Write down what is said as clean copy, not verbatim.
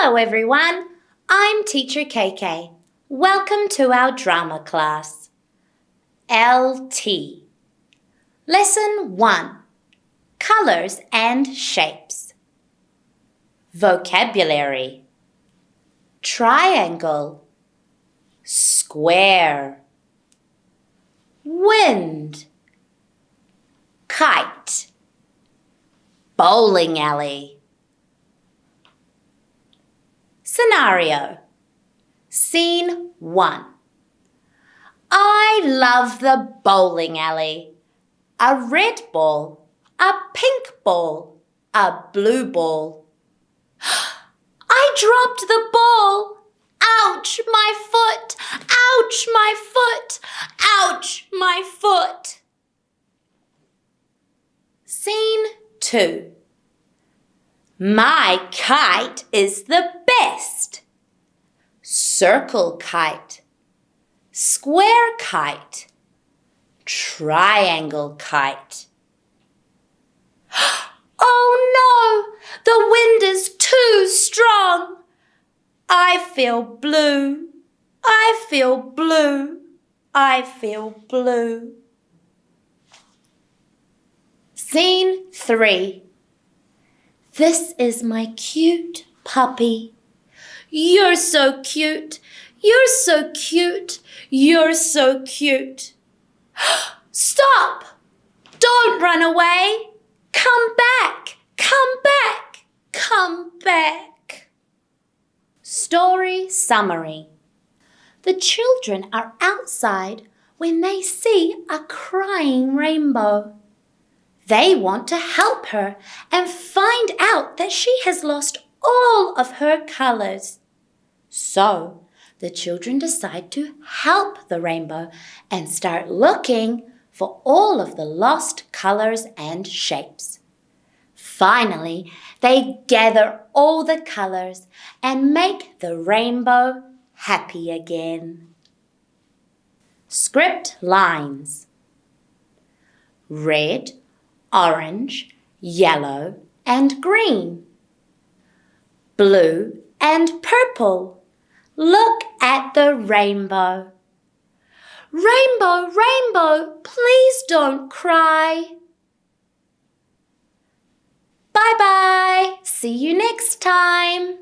Hello everyone, I'm Teacher KK. Welcome to our drama class. LT. Lesson 1. Colors and Shapes. Vocabulary. Triangle. Square. Wind. Kite. Bowling alley. Scenario. Scene 1. I love the bowling alley. A red ball, a pink ball, a blue ball. I dropped the ball. Ouch, my foot. Ouch, my foot. Ouch, my foot. Scene 2. My kite is the best. Circle kite, square kite, triangle kite. Oh no, the wind is too strong. I feel blue, I feel blue, I feel blue. Scene 3. This is my cute puppy. You're so cute. You're so cute. You're so cute. Stop! Don't run away. Come back. Come back. Come back. Story summary. The children are outside when they see a crying rainbow. They want to help her and find out that she has lost all of her colors. So, the children decide to help the rainbow and start looking for all of the lost colors and shapes. Finally, they gather all the colors and make the rainbow happy again. Script lines. Red, orange, yellow and green. Blue and purple. Look at the rainbow. Rainbow, rainbow, please don't cry. Bye-bye. See you next time.